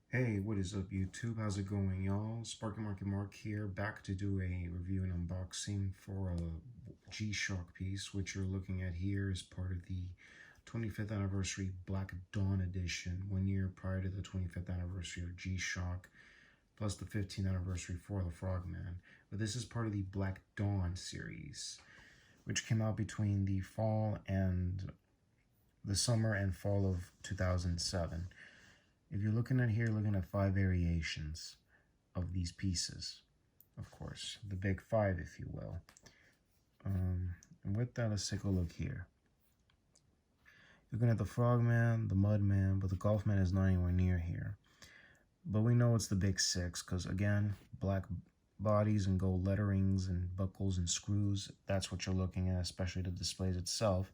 Hey, what is up YouTube? How's it going, y'all? Sparky Marky Mark here, back to do a review and unboxing for a G-Shock piece, which you're looking at here is part of the 25th anniversary Black Dawn edition, 1 year prior to the 25th anniversary of G-Shock, plus the 15th anniversary for the FrogMan. But this is part of the Black Dawn series, which came out between the summer and fall of 2007. If you're looking at here, looking at 5 variations of these pieces, of course, the big 5, if you will. And with that, let's take a look here. Looking at the Frogman, the Mudman, but the Golfman is not anywhere near here. But we know it's the big 6, because again, black bodies and gold letterings and buckles and screws, that's what you're looking at, especially the displays itself,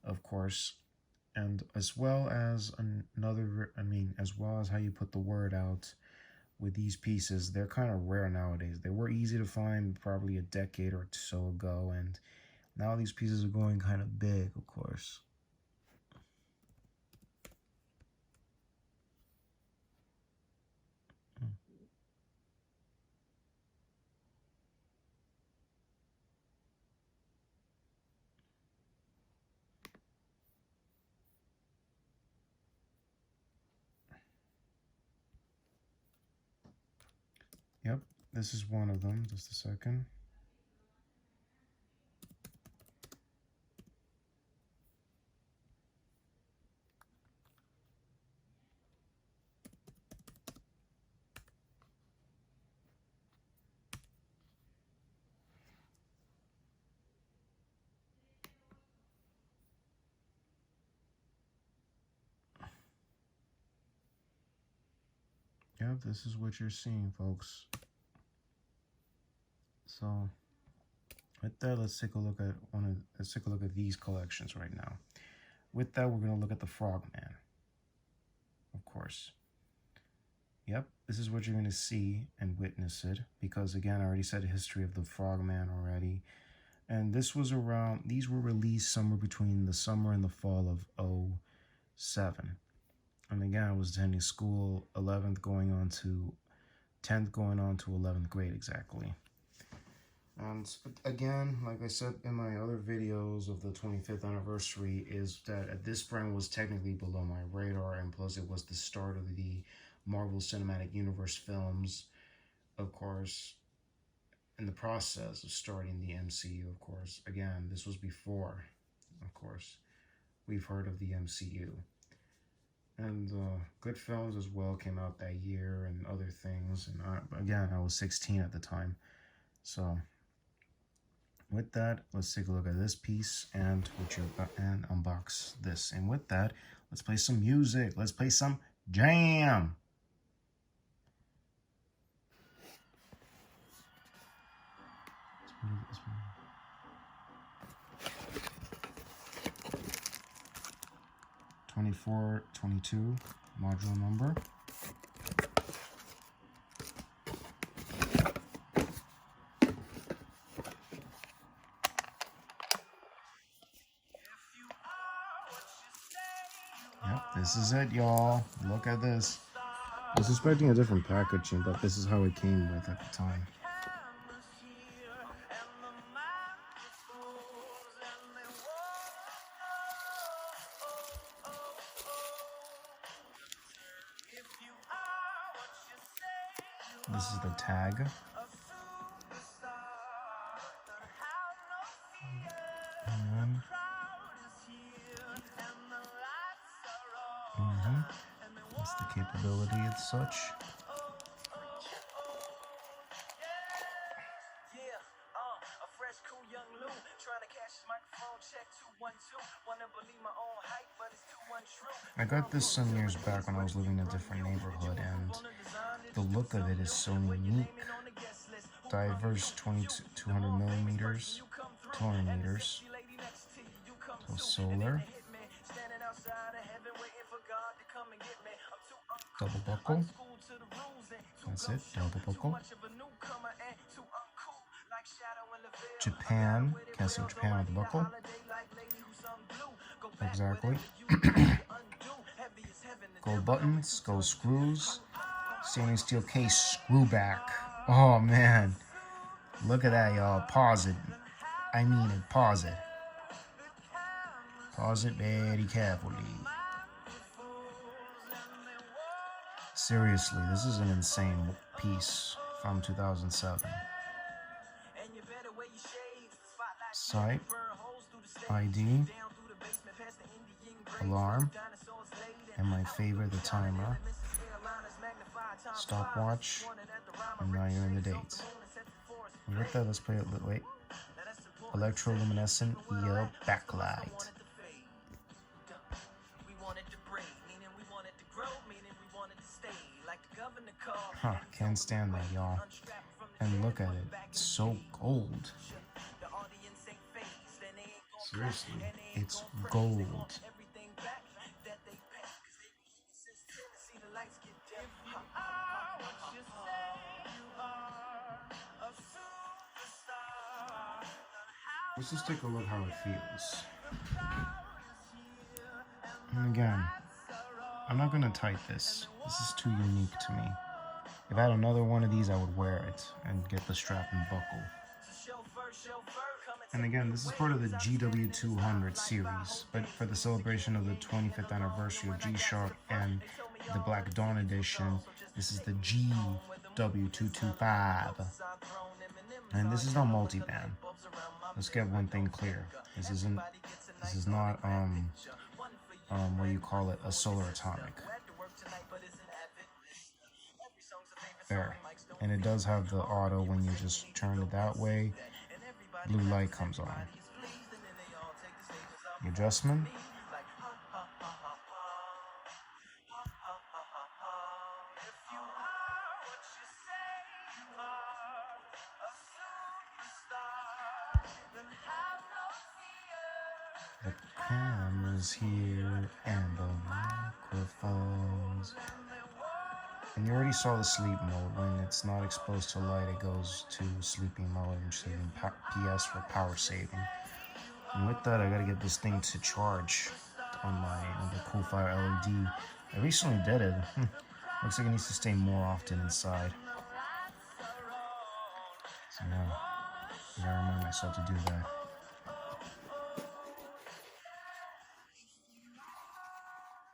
of course. And as well as as well as how you put the word out with these pieces, they're kind of rare nowadays. They were easy to find probably a decade or so ago, and now these pieces are going kind of big, of course. Yep, this is one of them. Just a second. Yep, this is what you're seeing, folks. So with that, let's take a look at these collections right now. With that, we're going to look at the Frogman, of course. Yep, this is what you're going to see and witness it, because again, I already said the history of the Frogman already. And these were released somewhere between the summer and the fall of 2007. And again, I was attending school, 11th going on to 10th going on to 11th grade exactly. And again, like I said in my other videos of the 25th anniversary, is that this brand was technically below my radar, and plus it was the start of the Marvel Cinematic Universe films, of course, in the process of starting the MCU, of course. Again, this was before, of course, we've heard of the MCU. And good films as well came out that year and other things. And again, I was 16 at the time. So with that, let's take a look at this piece and unbox this. And with that, let's play some music. Let's play some jam. (2422) module number. Yep, this is it, y'all. Look at this. I was expecting a different packaging, but this is how it came with at the time. This is the tag. That's the capability as such. I got this some years back when I was living in a different neighborhood, and the look of it is so unique. Diverse 200 millimeters, 200 meters. So solar. Double buckle. That's it, double buckle. Japan, Casio Japan with the buckle. Exactly. Gold buttons, gold screws, stainless steel case, screw back. Oh man, look at that, y'all. Pause it. I mean it, pause it. Pause it very carefully. Seriously, this is an insane piece from 2007. Sight, ID, alarm, and my favorite, the timer, stopwatch, and now you're in the dates. And with that, let's play it. Wait, electroluminescent EL backlight. Huh, can't stand that, y'all. And look at it, it's so gold. Seriously, it's gold. Let's just take a look how it feels. And again, I'm not gonna tight this. This is too unique to me. If I had another one of these, I would wear it and get the strap and buckle. And again, this is part of the GW200 series, but for the celebration of the 25th anniversary of G-Shock and the Black Dawn edition, this is the GW225. And this is not multi-band. Let's get one thing clear. This is not what do you call it, a solar atomic. There. And it does have the auto when you just turn it that way, blue light comes on. The adjustment. The camera's here and the microphones. And you already saw the sleep mode. When it's not exposed to light, it goes to sleeping mode and saving PS for power saving. And with that, I gotta get this thing to charge on the Coolfire LED. I recently did it. Looks like it needs to stay more often inside. So now, I gotta remind myself to do that.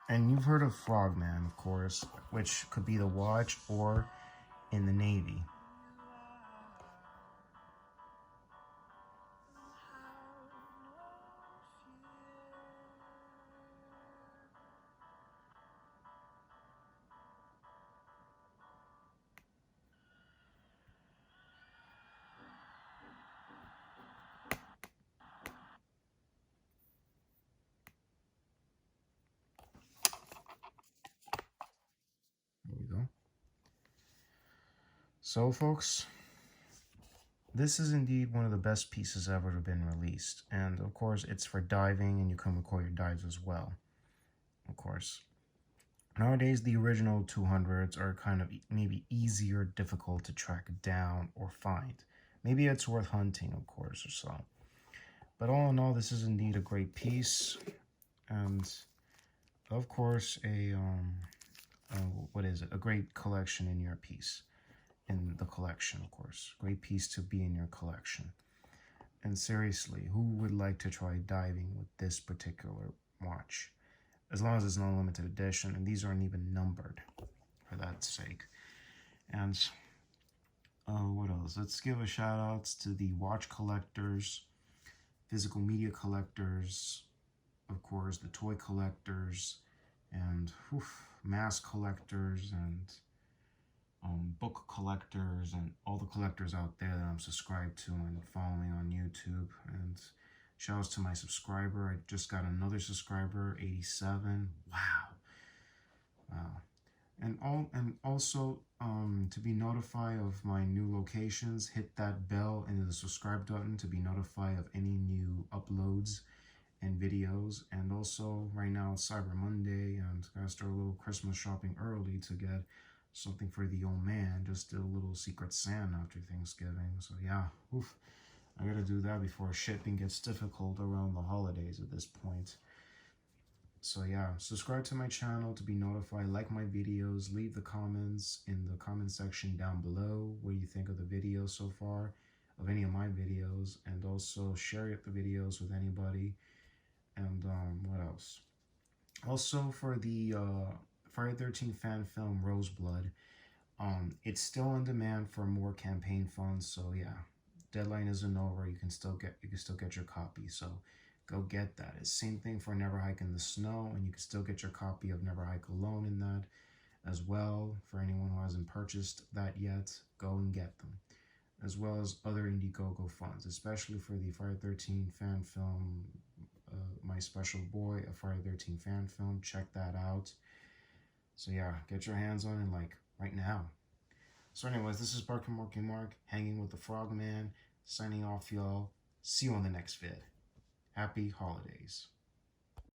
And you've heard of FrogMan, of course, which could be the watch or in the Navy. There we go. So, folks, this is indeed one of the best pieces ever to been released. And, of course, it's for diving, and you can record your dives as well, of course. Nowadays, the original 200s are kind of maybe easier, difficult to track down or find. Maybe it's worth hunting, of course, or so. But all in all, this is indeed a great piece. And, of course, a great collection in your piece. In the collection, of course. Great piece to be in your collection. And seriously, who would like to try diving with this particular watch? As long as it's not a limited edition, and these aren't even numbered, for that sake. And what else? Let's give a shout outs to the watch collectors, physical media collectors, of course, the toy collectors, and mask collectors, and book collectors, and all the collectors out there that I'm subscribed to and following on YouTube. And shout outs to my subscriber. I just got another subscriber, 87. Wow. And also to be notified of my new locations, hit that bell and the subscribe button to be notified of any new uploads and videos. And also right now it's Cyber Monday, and I gotta start a little Christmas shopping early to get something for the old man, just a little Secret Santa after Thanksgiving. So yeah, I gotta do that before shipping gets difficult around the holidays at this point. So yeah, subscribe to my channel to be notified, like my videos, leave the comments in the comment section down below what you think of the video so far, of any of my videos, and also share the videos with anybody. And what else? Also for the Friday 13 fan film RoseBlood, it's still on demand for more campaign funds. So yeah, deadline isn't over. You can still get your copy. So go get that. It's same thing for Never Hike in the Snow, and you can still get your copy of Never Hike Alone in that as well. For anyone who hasn't purchased that yet, go and get them. As well as other Indiegogo funds, especially for the Friday 13 fan film, My Special Boy, a Friday 13 fan film. Check that out. So yeah, get your hands on it like right now. So anyways, this is Mark from Mark, hanging with the Frogman, signing off, y'all. See you on the next vid. Happy holidays.